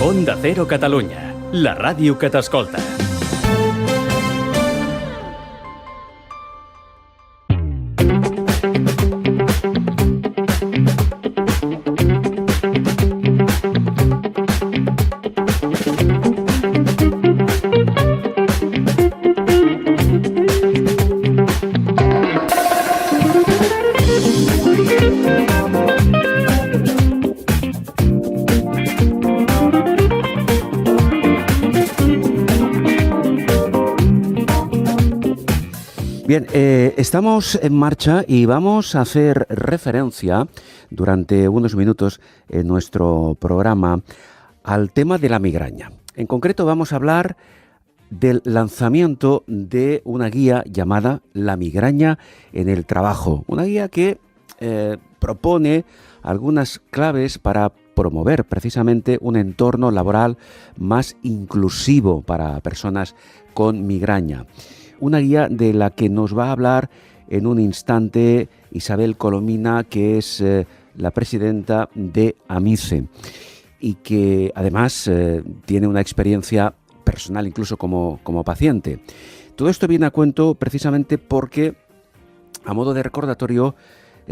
Onda Cero Catalunya, la ràdio que t'escolta. Bien, estamos en marcha y vamos a hacer referencia durante unos minutos en nuestro programa al tema de la migraña. En concreto vamos a hablar del lanzamiento de una guía llamada La migraña en el trabajo. Una guía que propone algunas claves para promover precisamente un entorno laboral más inclusivo para personas con migraña. Una guía de la que nos va a hablar en un instante Isabel Colomina, que es la presidenta de AMICE y que además tiene una experiencia personal incluso como paciente. Todo esto viene a cuento precisamente porque, a modo de recordatorio,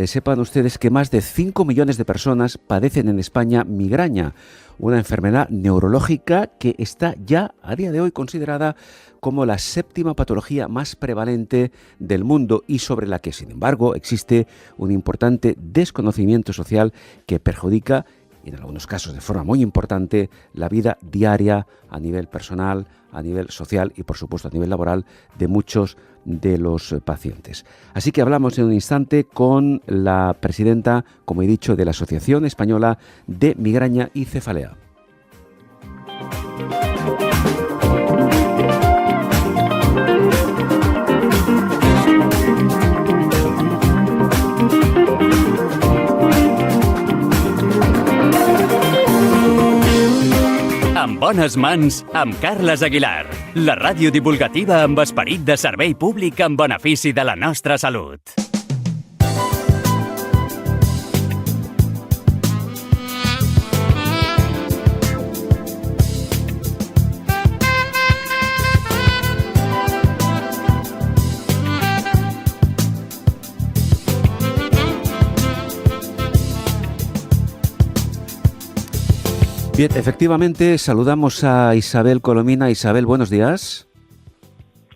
sepan ustedes que más de 5 millones de personas padecen en España migraña, una enfermedad neurológica que está ya a día de hoy considerada como la 7ª patología más prevalente del mundo y sobre la que, sin embargo, existe un importante desconocimiento social que perjudica, y en algunos casos de forma muy importante, la vida diaria a nivel personal, a nivel social y, por supuesto, a nivel laboral de muchos de los pacientes. Así que hablamos en un instante con la presidenta, como he dicho, de la Asociación Española de Migraña y Cefalea. En bones mans, amb Carles Aguilar. La ràdio divulgativa amb esperit de servei públic en benefici de la nostra salut. Bien, efectivamente, saludamos a Isabel Colomina. Isabel, buenos días.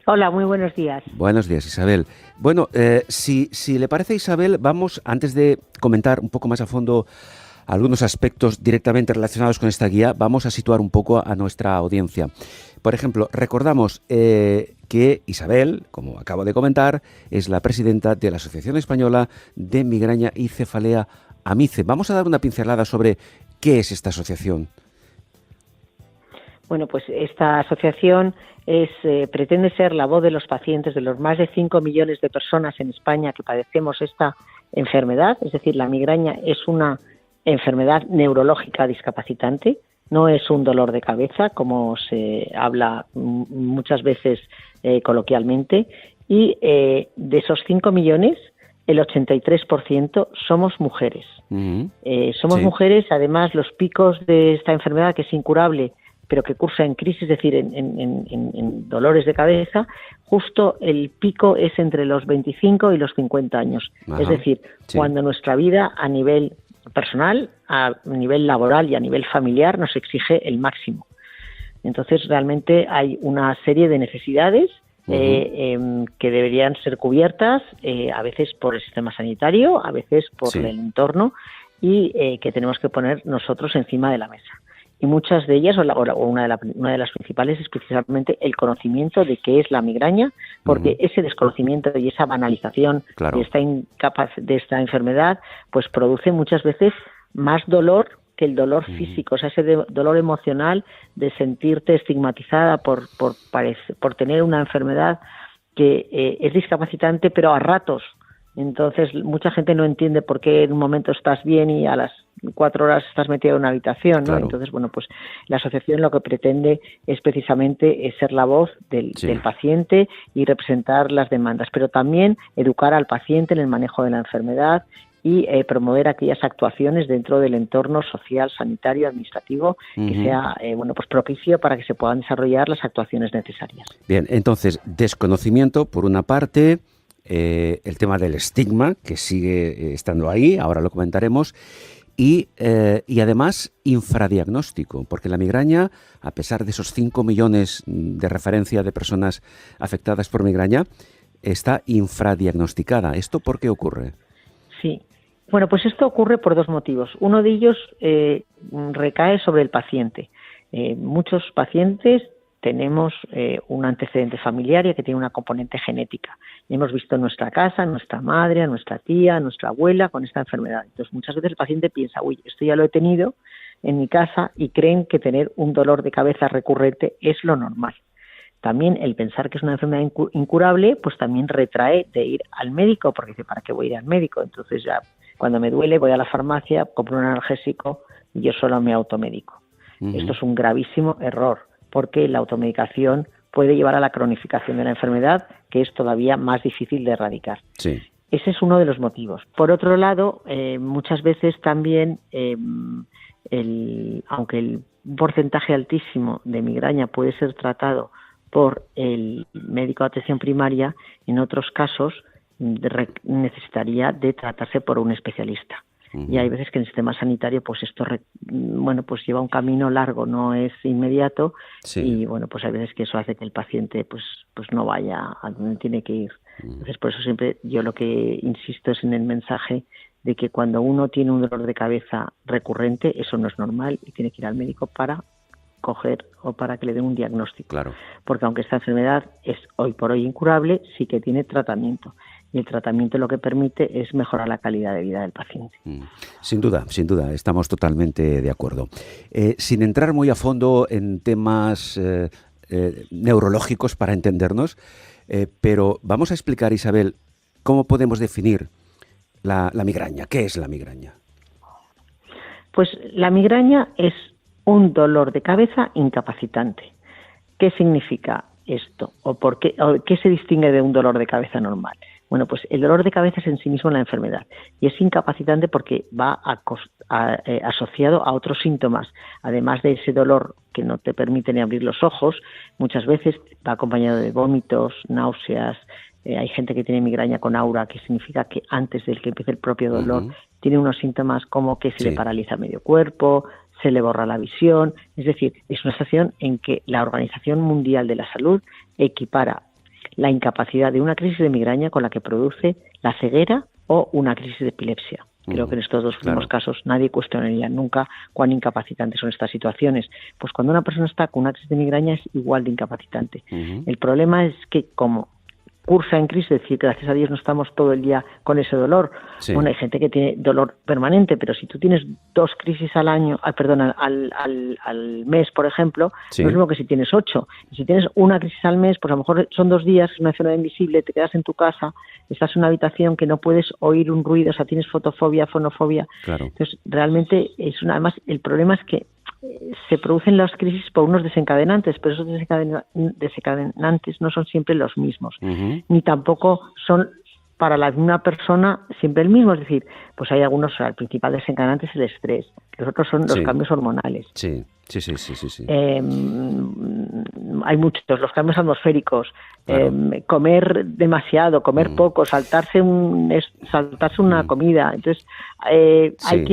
Hola, muy buenos días. Buenos días, Isabel. Bueno, si le parece, Isabel, vamos, antes de comentar un poco más a fondo algunos aspectos directamente relacionados con esta guía, vamos a situar un poco a nuestra audiencia. Por ejemplo, recordamos que Isabel, como acabo de comentar, es la presidenta de la Asociación Española de Migraña y Cefalea, AMICE. Vamos a dar una pincelada sobre qué es esta asociación. Bueno, pues esta asociación pretende ser la voz de los pacientes, de los más de 5 millones de personas en España que padecemos esta enfermedad. Es decir, la migraña es una enfermedad neurológica discapacitante, no es un dolor de cabeza, como se habla muchas veces coloquialmente, y de esos 5 millones, el 83% somos mujeres. Somos mujeres, además los picos de esta enfermedad, que es incurable, pero que cursa en crisis, es decir, en dolores de cabeza, justo el pico es entre los 25 y los 50 años. Ajá, es decir, cuando nuestra vida a nivel personal, a nivel laboral y a nivel familiar nos exige el máximo. Entonces, realmente hay una serie de necesidades que deberían ser cubiertas, a veces por el sistema sanitario, a veces por el entorno, y que tenemos que poner nosotros encima de la mesa. Y muchas de ellas, o una de las principales, es precisamente el conocimiento de qué es la migraña, porque ese desconocimiento y esa banalización de esta enfermedad, pues produce muchas veces más dolor que el dolor físico, o sea, ese dolor emocional de sentirte estigmatizada por tener una enfermedad que es discapacitante, pero a ratos. Entonces, mucha gente no entiende por qué en un momento estás bien y a las 4 horas estás metido en una habitación, ¿no? Claro. Entonces, bueno, pues la asociación lo que pretende es precisamente ser la voz del paciente y representar las demandas, pero también educar al paciente en el manejo de la enfermedad y promover aquellas actuaciones dentro del entorno social, sanitario, administrativo que sea pues propicio para que se puedan desarrollar las actuaciones necesarias. Bien, entonces, desconocimiento por una parte, el tema del estigma, que sigue estando ahí, ahora lo comentaremos, y además infradiagnóstico, porque la migraña, a pesar de esos 5 millones de referencia de personas afectadas por migraña, está infradiagnosticada. ¿Esto por qué ocurre? Sí. Bueno, pues esto ocurre por dos motivos. Uno de ellos recae sobre el paciente. Muchos pacientes tenemos un antecedente familiar que tiene una componente genética. Y hemos visto en nuestra casa, en nuestra madre, a nuestra tía, a nuestra abuela con esta enfermedad. Entonces, muchas veces el paciente piensa, uy, esto ya lo he tenido en mi casa, y creen que tener un dolor de cabeza recurrente es lo normal. También el pensar que es una enfermedad incurable, pues también retrae de ir al médico, porque dice, ¿para qué voy a ir al médico? Entonces ya cuando me duele voy a la farmacia, compro un analgésico y yo solo me automedico. Esto es un gravísimo error, porque la automedicación puede llevar a la cronificación de la enfermedad, que es todavía más difícil de erradicar. Sí. Ese es uno de los motivos. Por otro lado, muchas veces también, aunque el porcentaje altísimo de migraña puede ser tratado por el médico de atención primaria, en otros casos necesitaría de tratarse por un especialista. Y hay veces que en el sistema sanitario pues esto pues lleva un camino largo, no es inmediato, y pues hay veces que eso hace que el paciente pues no vaya a donde tiene que ir. Entonces, por eso siempre yo lo que insisto es en el mensaje de que cuando uno tiene un dolor de cabeza recurrente, eso no es normal y tiene que ir al médico para coger o para que le den un diagnóstico. Claro. Porque aunque esta enfermedad es hoy por hoy incurable, sí que tiene tratamiento. Y el tratamiento lo que permite es mejorar la calidad de vida del paciente. Sin duda, estamos totalmente de acuerdo. Sin entrar muy a fondo en temas neurológicos para entendernos, pero vamos a explicar, Isabel, cómo podemos definir la migraña. ¿Qué es la migraña? Pues la migraña es un dolor de cabeza incapacitante. ¿Qué significa esto? ¿O qué se distingue de un dolor de cabeza normal? Bueno, pues el dolor de cabeza es en sí mismo la enfermedad y es incapacitante porque va asociado a otros síntomas. Además de ese dolor que no te permite ni abrir los ojos, muchas veces va acompañado de vómitos, náuseas. Hay gente que tiene migraña con aura, que significa que antes del que empiece el propio dolor tiene unos síntomas como que se le paraliza medio cuerpo, se le borra la visión. Es decir, es una situación en que la Organización Mundial de la Salud equipara la incapacidad de una crisis de migraña con la que produce la ceguera o una crisis de epilepsia. Creo que en estos dos últimos casos nadie cuestionaría nunca cuán incapacitantes son estas situaciones. Pues cuando una persona está con una crisis de migraña es igual de incapacitante. El problema es que como cursa en crisis, es decir, gracias a Dios no estamos todo el día con ese dolor. Bueno, hay gente que tiene dolor permanente, pero si tú tienes 2 crisis al año, al mes, por ejemplo, no es lo mismo que si tienes 8. Y si tienes una crisis al mes, pues a lo mejor son 2 días, es una enfermedad invisible, te quedas en tu casa, estás en una habitación que no puedes oír un ruido, o sea, tienes fotofobia, fonofobia. Claro. Entonces, realmente además el problema es que se producen las crisis por unos desencadenantes, pero esos desencadenantes no son siempre los mismos, ni tampoco son para la misma persona siempre el mismo. Es decir, pues hay algunos, el principal desencadenante es el estrés, los otros son los cambios hormonales. Sí. Hay muchos, los cambios atmosféricos, comer demasiado, comer poco, saltarse una comida. Entonces, hay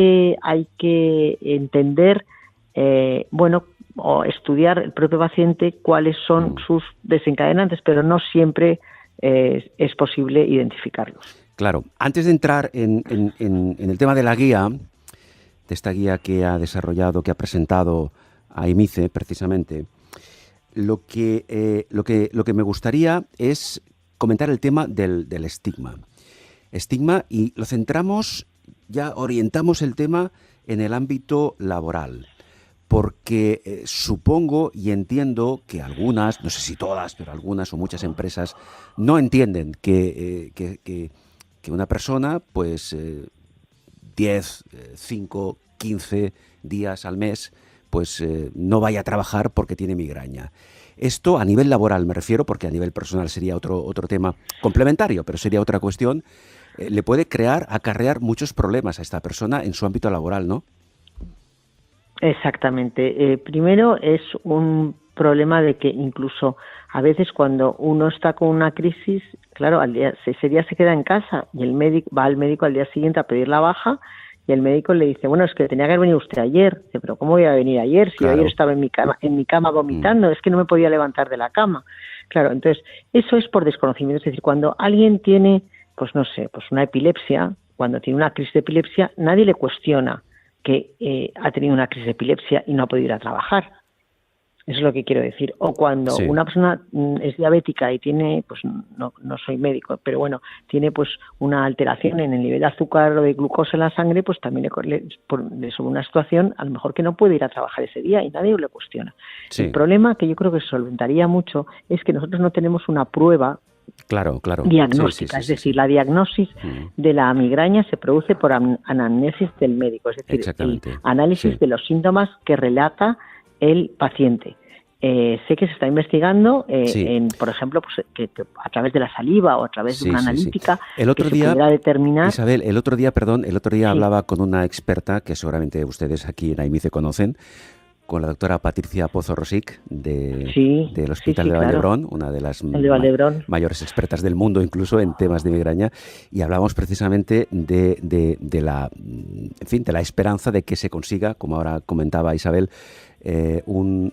que entender o estudiar el propio paciente cuáles son sus desencadenantes, pero no siempre es posible identificarlos. Claro. Antes de entrar en el tema de la guía, de esta guía que ha desarrollado, que ha presentado a IMICE precisamente, lo que me gustaría es comentar el tema del estigma. Y lo centramos, ya orientamos el tema en el ámbito laboral. Porque supongo y entiendo que algunas, no sé si todas, pero algunas o muchas empresas no entienden que una persona, pues 10, 5, 15 días al mes, pues no vaya a trabajar porque tiene migraña. Esto a nivel laboral me refiero, porque a nivel personal sería otro tema complementario, pero sería otra cuestión. le puede acarrear muchos problemas a esta persona en su ámbito laboral, ¿no? Exactamente. Primero es un problema de que incluso a veces cuando uno está con una crisis, claro, ese día se queda en casa y el médico va al médico al día siguiente a pedir la baja y el médico le dice, bueno, es que tenía que haber venido usted ayer. Dice, pero ¿cómo voy a venir ayer si Claro. yo ayer estaba en mi cama vomitando? Es que no me podía levantar de la cama. Claro, entonces eso es por desconocimiento. Es decir, cuando alguien tiene, pues no sé, pues una epilepsia, cuando tiene una crisis de epilepsia, nadie le cuestiona que ha tenido una crisis de epilepsia y no ha podido ir a trabajar. Eso es lo que quiero decir. O cuando Sí. una persona es diabética y tiene, pues no soy médico, pero bueno, tiene pues una alteración en el nivel de azúcar o de glucosa en la sangre, pues también sobre una situación a lo mejor que no puede ir a trabajar ese día y nadie le cuestiona. Sí. El problema que yo creo que se solventaría mucho es que nosotros no tenemos una prueba Claro. diagnóstica, es decir, la diagnosis de la migraña se produce por anamnesis del médico, es decir, el análisis de los síntomas que relata el paciente. Sé que se está investigando, por ejemplo, pues, que a través de la saliva o a través de una analítica, El otro que día, se pudiera determinar. Isabel, el otro día hablaba con una experta que seguramente ustedes aquí en AIMICE conocen, con la doctora Patricia Pozo Rosic del Hospital de Vallebrón, una de las mayores expertas del mundo incluso en temas de migraña, y hablábamos precisamente de la esperanza de que se consiga, como ahora comentaba Isabel, un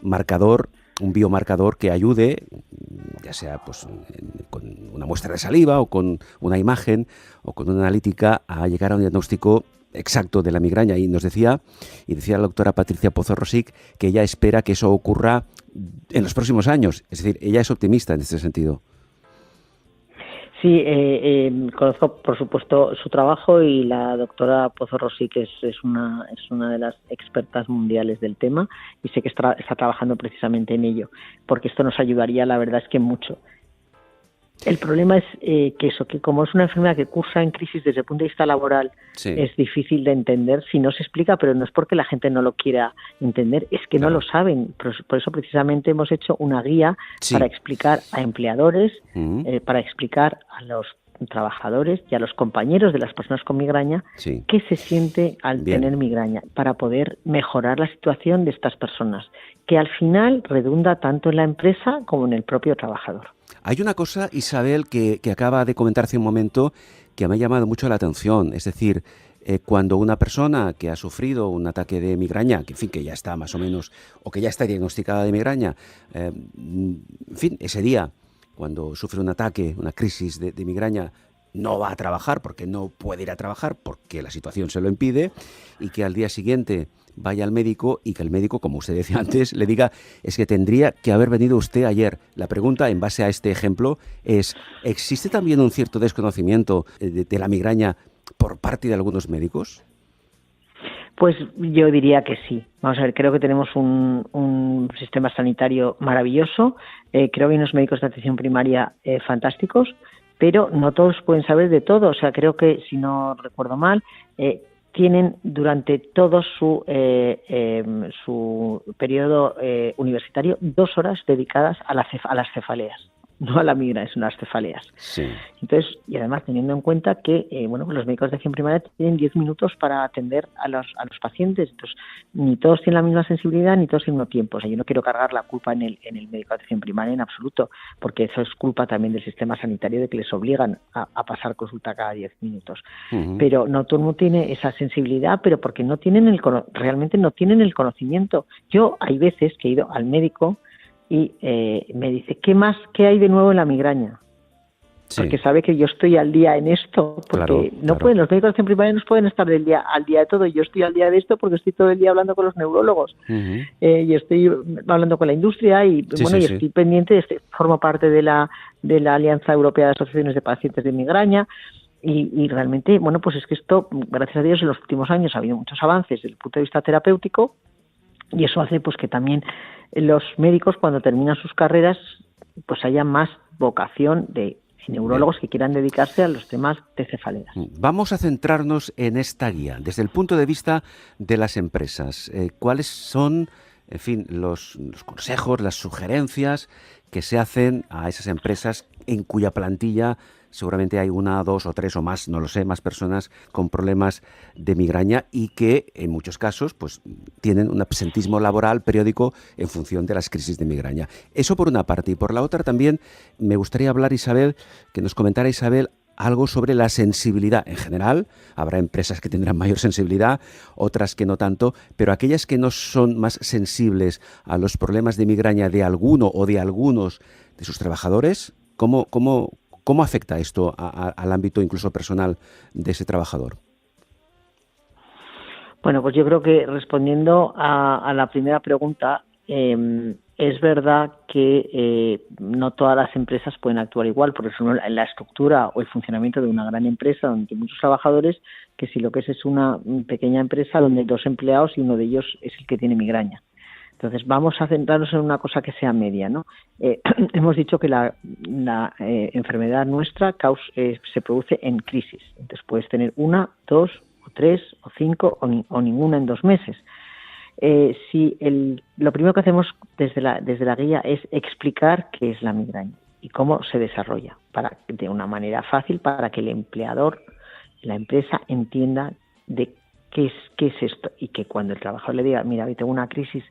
biomarcador que ayude, ya sea pues con una muestra de saliva o con una imagen o con una analítica, a llegar a un diagnóstico exacto de la migraña. Y decía la doctora Patricia Pozo Rosic que ella espera que eso ocurra en los próximos años. Es decir, ella es optimista en este sentido. Sí, conozco por supuesto su trabajo y la doctora Pozo Rosic es una de las expertas mundiales del tema y sé que está trabajando precisamente en ello, porque esto nos ayudaría, la verdad es que mucho. El problema es que como es una enfermedad que cursa en crisis desde el punto de vista laboral, es difícil de entender si no se explica, pero no es porque la gente no lo quiera entender, es que no lo saben. Por eso precisamente hemos hecho una guía para explicar a empleadores, para explicar a los trabajadores y a los compañeros de las personas con migraña qué se siente al tener migraña, para poder mejorar la situación de estas personas, que al final redunda tanto en la empresa como en el propio trabajador. Hay una cosa, Isabel, que acaba de comentar hace un momento que me ha llamado mucho la atención. Es decir, cuando una persona que ha sufrido un ataque de migraña, que ya está más o menos, o que ya está diagnosticada de migraña, ese día, cuando sufre un ataque, una crisis de migraña, no va a trabajar porque no puede ir a trabajar porque la situación se lo impide, y que al día siguiente vaya al médico y que el médico, como usted decía antes, le diga, es que tendría que haber venido usted ayer. La pregunta, en base a este ejemplo, es, ¿existe también un cierto desconocimiento de la migraña por parte de algunos médicos? Pues yo diría que sí. Vamos a ver, creo que tenemos un sistema sanitario maravilloso, creo que hay unos médicos de atención primaria fantásticos, pero no todos pueden saber de todo. O sea, creo que, si no recuerdo mal, tienen durante todo su periodo universitario 2 horas dedicadas a las cefaleas, no a la migraña, sino a las cefaleas. Sí. Entonces, y además teniendo en cuenta que pues los médicos de atención primaria tienen 10 minutos para atender a los pacientes, entonces ni todos tienen la misma sensibilidad ni todos tienen el mismo tiempo. O sea, yo no quiero cargar la culpa en el médico de atención primaria en absoluto, porque eso es culpa también del sistema sanitario, de que les obligan a pasar consulta cada 10 minutos. Pero no todo el mundo tiene esa sensibilidad, pero porque no tienen realmente no tienen el conocimiento. Yo hay veces que he ido al médico y me dice, ¿qué hay de nuevo en la migraña? Porque sabe que yo estoy al día en esto, porque pueden, los médicos de atención primaria no pueden estar al día de todo. Yo estoy al día de esto porque estoy todo el día hablando con los neurólogos y estoy hablando con la industria y estoy pendiente, formo parte de la Alianza Europea de Asociaciones de Pacientes de Migraña. Y realmente, pues es que esto, gracias a Dios, en los últimos años ha habido muchos avances desde el punto de vista terapéutico, y eso hace pues que también los médicos, cuando terminan sus carreras, pues haya más vocación de neurólogos que quieran dedicarse a los temas de cefaleas. Vamos a centrarnos en esta guía desde el punto de vista de las empresas. ¿Cuáles son, en fin, los consejos, las sugerencias que se hacen a esas empresas en cuya plantilla seguramente hay 1, 2 o 3 o más, no lo sé, más personas con problemas de migraña y que en muchos casos pues tienen un absentismo laboral periódico en función de las crisis de migraña. Eso por una parte. Y por la otra también me gustaría hablar, Isabel, que nos comentara, Isabel, algo sobre la sensibilidad. En general, habrá empresas que tendrán mayor sensibilidad, otras que no tanto, pero aquellas que no son más sensibles a los problemas de migraña de alguno o de algunos de sus trabajadores, ¿cómo afecta esto al ámbito incluso personal de ese trabajador? Bueno, pues yo creo que respondiendo a la primera pregunta, es verdad que no todas las empresas pueden actuar igual, porque son la estructura o el funcionamiento de una gran empresa donde hay muchos trabajadores, que si lo que es una pequeña empresa donde hay 2 empleados y uno de ellos es el que tiene migraña. Entonces vamos a centrarnos en una cosa que sea media, ¿no? Hemos dicho que la enfermedad nuestra se produce en crisis. Entonces puedes tener 1, 2 o 3 o 5 o ninguna en 2 meses. Lo primero que hacemos desde la guía es explicar qué es la migraña y cómo se desarrolla, de una manera fácil para que el empleador, la empresa, entienda de qué es esto, y que cuando el trabajador le diga, mira, hoy tengo una crisis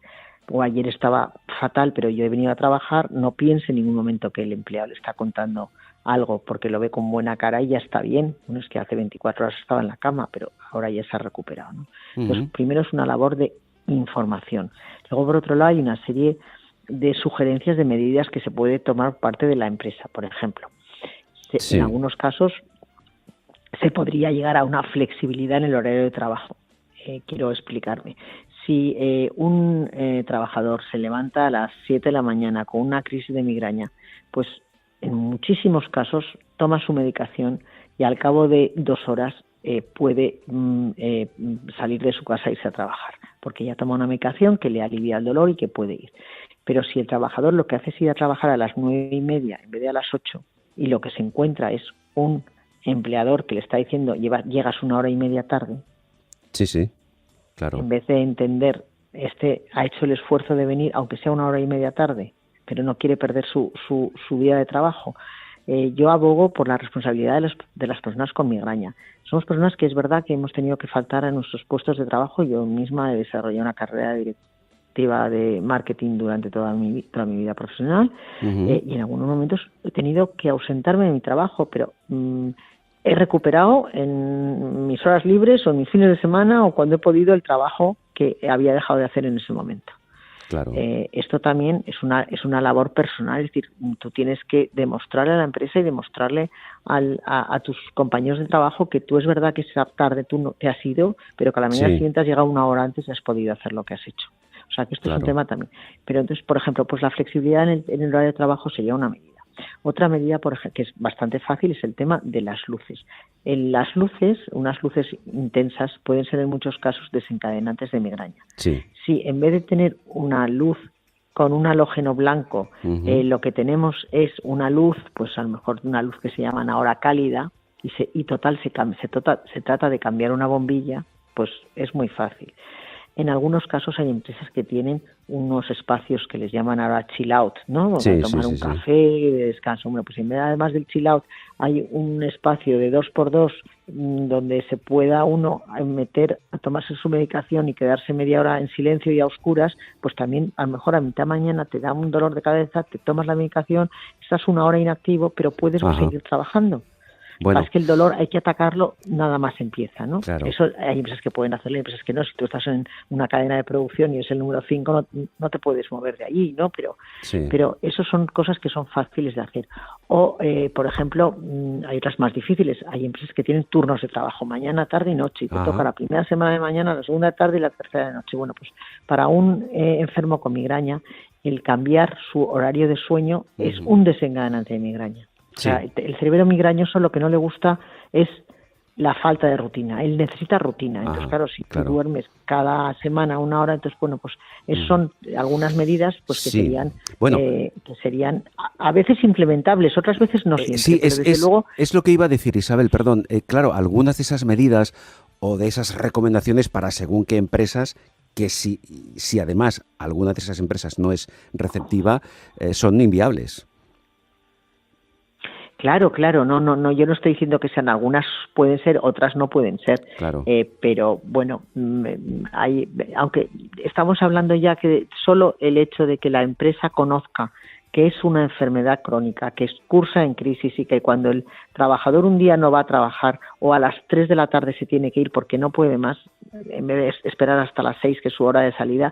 o ayer estaba fatal, pero yo he venido a trabajar, no piense en ningún momento que el empleado le está contando algo porque lo ve con buena cara y ya está bien. Bueno, es que hace 24 horas estaba en la cama, pero ahora ya se ha recuperado, ¿no? Entonces, primero es una labor de información. Luego, por otro lado, hay una serie de sugerencias de medidas que se puede tomar parte de la empresa. Por ejemplo, en algunos casos se podría llegar a una flexibilidad en el horario de trabajo. Quiero explicarme. Si un trabajador se levanta a las 7 de la mañana con una crisis de migraña, pues en muchísimos casos toma su medicación y al cabo de 2 horas puede salir de su casa e irse a trabajar, porque ya toma una medicación que le alivia el dolor y que puede ir. Pero si el trabajador lo que hace es ir a trabajar a las 9:30 en vez de a las 8, y lo que se encuentra es un empleador que le está diciendo llegas 1 hora y media tarde, sí, claro. En vez de entender, ha hecho el esfuerzo de venir, aunque sea 1 hora y media tarde, pero no quiere perder su día de trabajo. Yo abogo por la responsabilidad de las personas con migraña. Somos personas que es verdad que hemos tenido que faltar a nuestros puestos de trabajo. Yo misma he desarrollado una carrera directiva de marketing durante toda mi vida profesional, y en algunos momentos he tenido que ausentarme de mi trabajo, pero he recuperado en mis horas libres o en mis fines de semana o cuando he podido el trabajo que había dejado de hacer en ese momento. Claro. Esto también es una labor personal, es decir, tú tienes que demostrarle a la empresa y demostrarle a tus compañeros de trabajo que tú es verdad que esa tarde tú no te has ido, pero que a la mañana siguiente has llegado 1 hora antes y has podido hacer lo que has hecho. O sea, que esto es un tema también. Pero entonces, por ejemplo, pues la flexibilidad en el horario de trabajo sería una medida. Otra medida, por ejemplo, que es bastante fácil, es el tema de las luces. Las luces, unas luces intensas, pueden ser en muchos casos desencadenantes de migraña. Sí. Si en vez de tener una luz con un halógeno blanco, lo que tenemos es una luz, pues a lo mejor una luz que se llaman ahora cálida, y total se trata de cambiar una bombilla, pues es muy fácil. En algunos casos hay empresas que tienen unos espacios que les llaman ahora chill out, ¿no? Para tomar un café de descanso. Bueno, pues en vez, además del chill out, hay un espacio de 2x2 donde se pueda uno meter a tomarse su medicación y quedarse media hora en silencio y a oscuras. Pues también a lo mejor a mitad de mañana te da un dolor de cabeza, te tomas la medicación, estás 1 hora inactivo, pero puedes seguir trabajando. Bueno. Es que el dolor hay que atacarlo nada más empieza, ¿no? Claro. Eso hay empresas que pueden hacerlo, hay empresas que no. Si tú estás en una cadena de producción y es el número 5, no te puedes mover de allí, ¿no? Pero eso son cosas que son fáciles de hacer. O, por ejemplo, hay otras más difíciles. Hay empresas que tienen turnos de trabajo, mañana, tarde y noche, y te toca la primera semana de mañana, la segunda de tarde y la tercera de noche. Bueno, pues para un enfermo con migraña, el cambiar su horario de sueño es un desencadenante de migraña. O sea, el cerebro migrañoso lo que no le gusta es la falta de rutina. Él necesita rutina. Entonces, claro, si tú duermes cada semana 1 hora, entonces, bueno, pues son algunas medidas pues que serían a veces implementables, otras veces no siempre. Luego es lo que iba a decir, Isabel, perdón. Claro, algunas de esas medidas o de esas recomendaciones para según qué empresas, que si además alguna de esas empresas no es receptiva, son inviables. Claro, claro, no, yo no estoy diciendo que sean, algunas pueden ser, otras no pueden ser, Claro. pero bueno, aunque estamos hablando ya que solo el hecho de que la empresa conozca que es una enfermedad crónica, que cursa en crisis y que cuando el trabajador un día no va a trabajar o a las 3 de la tarde se tiene que ir porque no puede más, en vez de esperar hasta las 6, que es su hora de salida,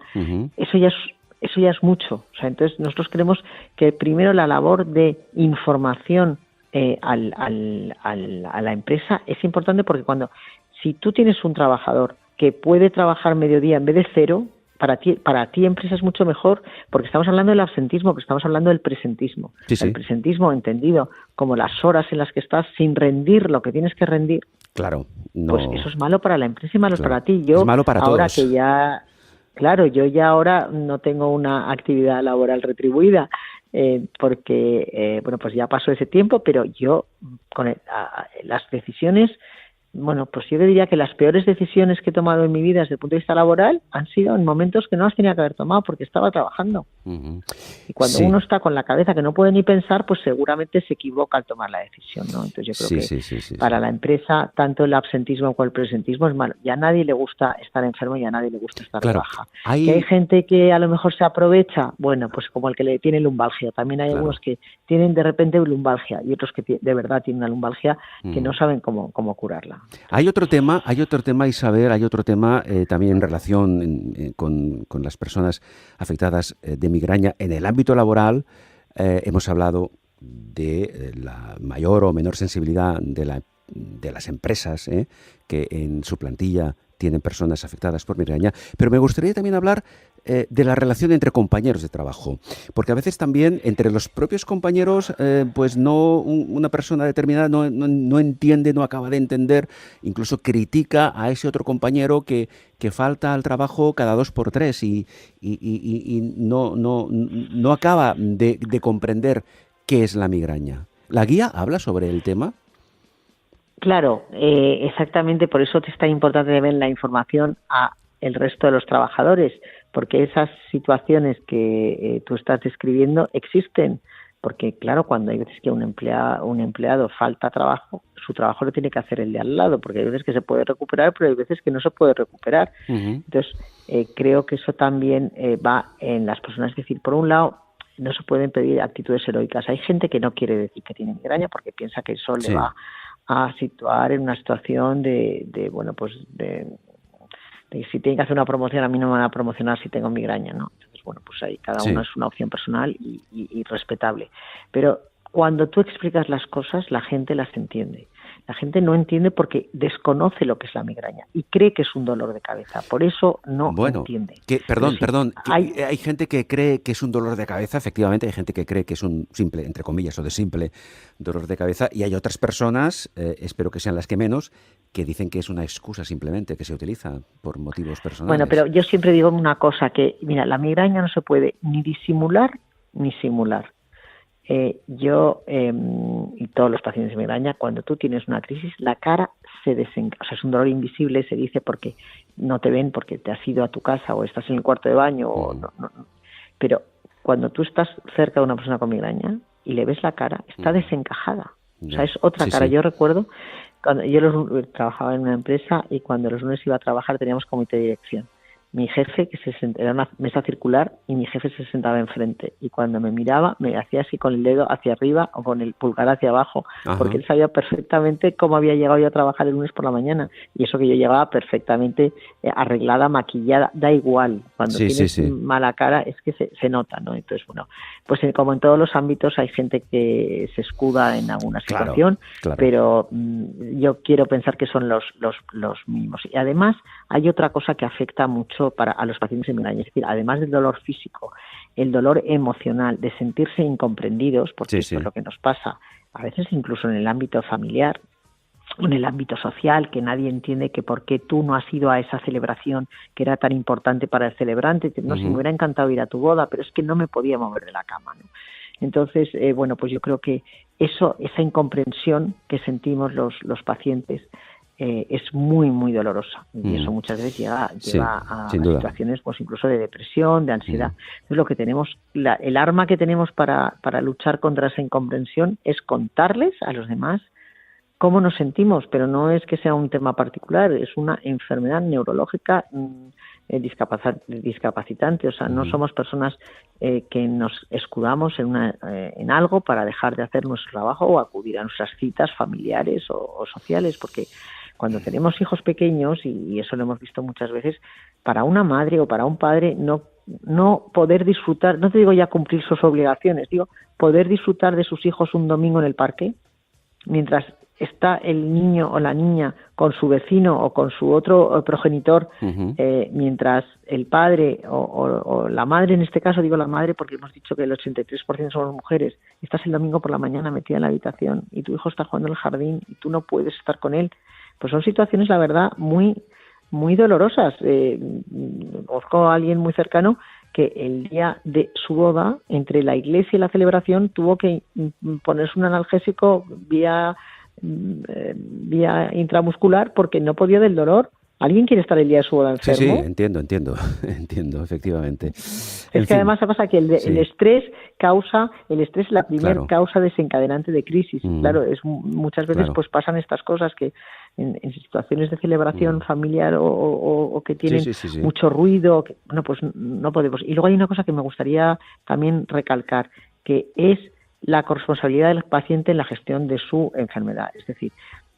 eso ya es mucho. O sea, entonces nosotros creemos que primero la labor de información a la empresa es importante, porque si tú tienes un trabajador que puede trabajar mediodía en vez de 0, para ti empresa es mucho mejor, porque estamos hablando del absentismo, que estamos hablando del presentismo. Sí, sí. El presentismo entendido como las horas en las que estás sin rendir lo que tienes que rendir. Claro, no. Pues eso es malo para la empresa y malo para ti. Es malo para ahora todos. Que ya, claro, yo ya ahora no tengo una actividad laboral retribuida, porque pues ya pasó ese tiempo, pero yo con las decisiones, pues yo diría que las peores decisiones que he tomado en mi vida desde el punto de vista laboral han sido en momentos que no las tenía que haber tomado porque estaba trabajando. Y cuando uno está con la cabeza que no puede ni pensar, pues seguramente se equivoca al tomar la decisión, ¿no? Entonces yo creo que para la empresa tanto el absentismo como el presentismo es malo. Ya a nadie le gusta estar enfermo y a nadie le gusta estar de baja. Que hay gente que a lo mejor se aprovecha, pues como el que le tiene lumbalgia. También hay algunos que tienen de repente lumbalgia y otros que de verdad tienen una lumbalgia que no saben cómo curarla. Hay otro tema, Isabel, también en relación con las personas afectadas de migraña en el ámbito laboral. Hemos hablado de la mayor o menor sensibilidad de las empresas que en su plantilla tienen personas afectadas por migraña, pero me gustaría también hablar de la relación entre compañeros de trabajo, porque a veces también entre los propios compañeros, pues una persona determinada no entiende, no acaba de entender, incluso critica a ese otro compañero que falta al trabajo cada 2 por 3 y no acaba de comprender qué es la migraña. ¿La guía habla sobre el tema? Claro, exactamente, por eso es tan importante ver la información a el resto de los trabajadores, porque esas situaciones que tú estás describiendo existen, porque claro, cuando hay veces que un empleado falta trabajo, su trabajo lo tiene que hacer el de al lado, porque hay veces que se puede recuperar, pero hay veces que no se puede recuperar. Entonces, creo que eso también va en las personas, es decir, por un lado, no se pueden pedir actitudes heroicas. Hay gente que no quiere decir que tiene migraña porque piensa que eso le va a situar en una situación de si tiene que hacer una promoción, a mí no me van a promocionar si tengo migraña, ¿no? Entonces, pues ahí cada uno es una opción personal y respetable. Pero cuando tú explicas las cosas, la gente las entiende. La gente no entiende porque desconoce lo que es la migraña y cree que es un dolor de cabeza. Por eso no entiende. Perdón. Hay gente que cree que es un dolor de cabeza, efectivamente. Hay gente que cree que es un simple, entre comillas, o de simple dolor de cabeza. Y hay otras personas, espero que sean las que menos, que dicen que es una excusa simplemente, que se utiliza por motivos personales. Bueno, pero yo siempre digo una cosa, que mira, la migraña no se puede ni disimular ni simular. Yo y todos los pacientes de migraña, cuando tú tienes una crisis, la cara se desencaja. O sea, es un dolor invisible, se dice, porque no te ven, porque te has ido a tu casa o estás en el cuarto de baño. Pero cuando tú estás cerca de una persona con migraña y le ves la cara, está desencajada. O sea, es otra cara. Yo recuerdo, cuando yo trabajaba en una empresa y cuando los lunes iba a trabajar teníamos comité de dirección. Mi jefe, era una mesa circular, y mi jefe se sentaba enfrente. Y cuando me miraba, me hacía así con el dedo hacia arriba o con el pulgar hacia abajo, porque él sabía perfectamente cómo había llegado yo a trabajar el lunes por la mañana. Y eso que yo llegaba perfectamente arreglada, maquillada, da igual. Cuando tienes mala cara es que se nota, ¿no? Entonces, pues como en todos los ámbitos hay gente que se escuda en alguna situación, pero yo quiero pensar que son los mínimos. Y además hay otra cosa que afecta mucho a los pacientes de migraña, es decir, además del dolor físico, el dolor emocional, de sentirse incomprendidos, porque eso es lo que nos pasa, a veces incluso en el ámbito familiar, en el ámbito social, que nadie entiende que por qué tú no has ido a esa celebración que era tan importante para el celebrante. No sé, me hubiera encantado ir a tu boda, pero es que no me podía mover de la cama, ¿no? Entonces, pues yo creo que esa incomprensión que sentimos los pacientes es muy, muy dolorosa. Y eso muchas veces lleva a situaciones pues incluso de depresión, de ansiedad. Entonces lo que tenemos, el arma que tenemos para luchar contra esa incomprensión es contarles a los demás cómo nos sentimos, pero no es que sea un tema particular, es una enfermedad neurológica discapacitante. O sea, no somos personas que nos escudamos en algo para dejar de hacer nuestro trabajo o acudir a nuestras citas familiares o sociales, porque cuando tenemos hijos pequeños, y eso lo hemos visto muchas veces, para una madre o para un padre no poder disfrutar, no te digo ya cumplir sus obligaciones, digo poder disfrutar de sus hijos un domingo en el parque, mientras está el niño o la niña con su vecino o con su otro progenitor, mientras el padre o la madre, en este caso digo la madre porque hemos dicho que el 83% somos mujeres, estás el domingo por la mañana metida en la habitación y tu hijo está jugando en el jardín y tú no puedes estar con él, pues son situaciones, la verdad, muy, muy dolorosas. Conozco a alguien muy cercano que el día de su boda, entre la iglesia y la celebración, tuvo que ponerse un analgésico vía intramuscular porque no podía del dolor. ¿Alguien quiere estar el día de su boda enfermo? Sí, entiendo, efectivamente. Es que además pasa que el estrés es la primera causa desencadenante de crisis. Claro, muchas veces pues pasan estas cosas que en situaciones de celebración familiar o que tienen mucho ruido, pues no podemos. Y luego hay una cosa que me gustaría también recalcar, que es la corresponsabilidad del paciente en la gestión de su enfermedad. Es decir,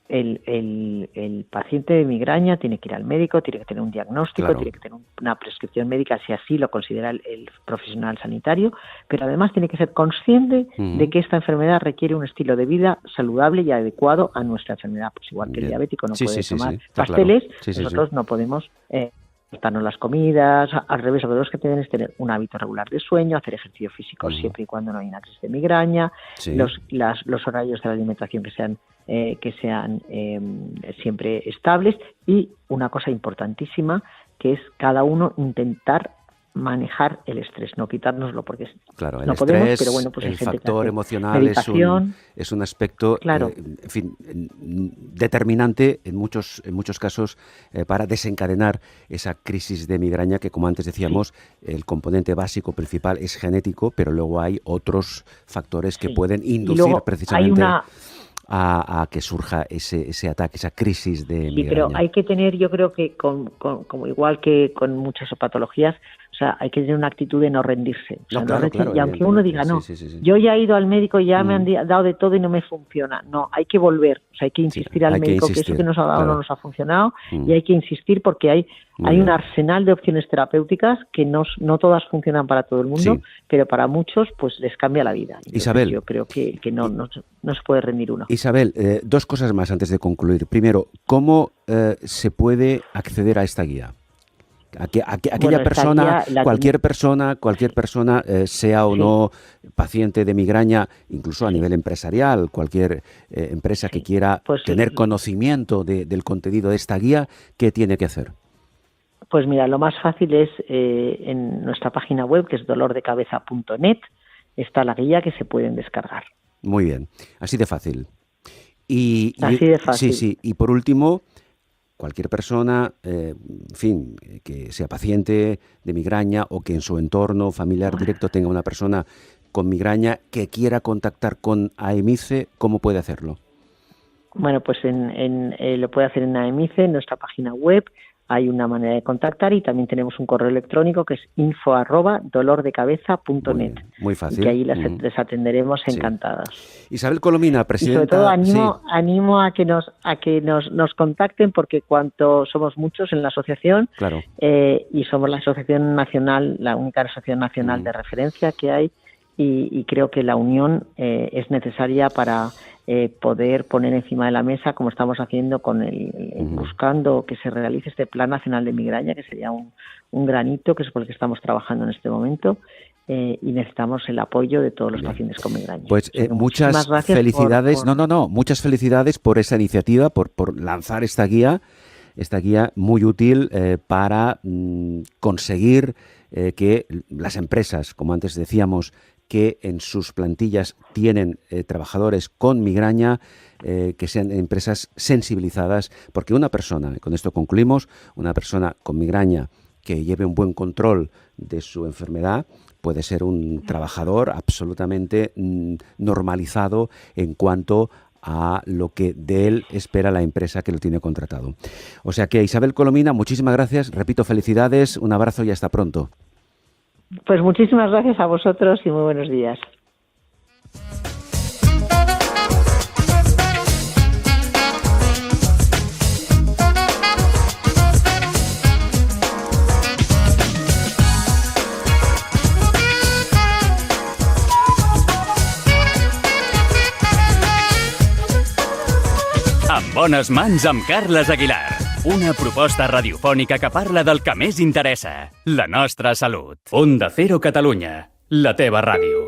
el paciente de migraña tiene que ir al médico, tiene que tener un diagnóstico, tiene que tener una prescripción médica si así lo considera el profesional sanitario, pero además tiene que ser consciente de que esta enfermedad requiere un estilo de vida saludable y adecuado a nuestra enfermedad. Pues igual que el diabético no puede tomar pasteles, nosotros no podemos saltarnos las comidas, al revés, lo que tenemos que tener es tener un hábito regular de sueño, hacer ejercicio físico siempre y cuando no hay una crisis de migraña, los horarios de la alimentación que sean siempre estables, y una cosa importantísima que es cada uno intentar manejar el estrés, no quitárnoslo porque el no estrés, podemos, pero bueno, pues el factor emocional es un aspecto determinante en muchos casos para desencadenar esa crisis de migraña que, como antes decíamos, el componente básico principal es genético, pero luego hay otros factores que pueden inducir precisamente a que surja ese ataque, esa crisis de migraña. Pero hay que tener, yo creo que como igual que con muchas patologías, o sea, hay que tener una actitud de no rendirse. O sea, y aunque uno diga, yo ya he ido al médico, ya me han dado de todo y no me funciona. No, hay que volver, o sea, hay que insistir al médico que eso que nos ha dado no nos ha funcionado, y hay que insistir porque hay un arsenal de opciones terapéuticas que no todas funcionan para todo el mundo, pero para muchos pues les cambia la vida. Entonces, Isabel, yo creo que no se puede rendir uno. Isabel, dos cosas más antes de concluir. Primero, ¿cómo se puede acceder a esta guía? Aquella persona, cualquier persona, sea o no paciente de migraña, incluso a nivel empresarial, cualquier empresa que quiera tener conocimiento del contenido de esta guía, ¿qué tiene que hacer? Pues mira, lo más fácil es en nuestra página web, que es dolordecabeza.net, está la guía que se pueden descargar. Muy bien, así de fácil. Así de fácil. Sí. Y por último, cualquier persona, que sea paciente de migraña o que en su entorno familiar directo tenga una persona con migraña que quiera contactar con AEMICE, ¿cómo puede hacerlo? Bueno, pues lo puede hacer en AEMICE, en nuestra página web. Hay una manera de contactar y también tenemos un correo electrónico que es info@dolordecabeza.net. Muy fácil. Y ahí les atenderemos encantadas. Isabel Colomina, presidenta. Y sobre todo animo a que nos contacten, porque somos muchos en la asociación, y somos la asociación nacional, la única asociación nacional de referencia que hay, y creo que la unión es necesaria para poder poner encima de la mesa, como estamos haciendo buscando que se realice este Plan Nacional de Migraña, que sería un granito, que es por el que estamos trabajando en este momento, y necesitamos el apoyo de todos los pacientes con migraña. Pues muchas felicidades, muchas felicidades por esa iniciativa, por lanzar esta guía muy útil para conseguir que las empresas, como antes decíamos, que en sus plantillas tienen trabajadores con migraña, que sean empresas sensibilizadas, porque una persona, con esto concluimos, una persona con migraña que lleve un buen control de su enfermedad puede ser un trabajador absolutamente normalizado en cuanto a lo que de él espera la empresa que lo tiene contratado. O sea que, Isabel Colomina, muchísimas gracias, repito, felicidades, un abrazo y hasta pronto. Pues muchísimas gracias a vosotros y muy buenos días. En bones mans amb Carles Aguilar. Una proposta radiofònica que parla del que més interessa, la nostra salut. Onda Cero Catalunya, la teva ràdio.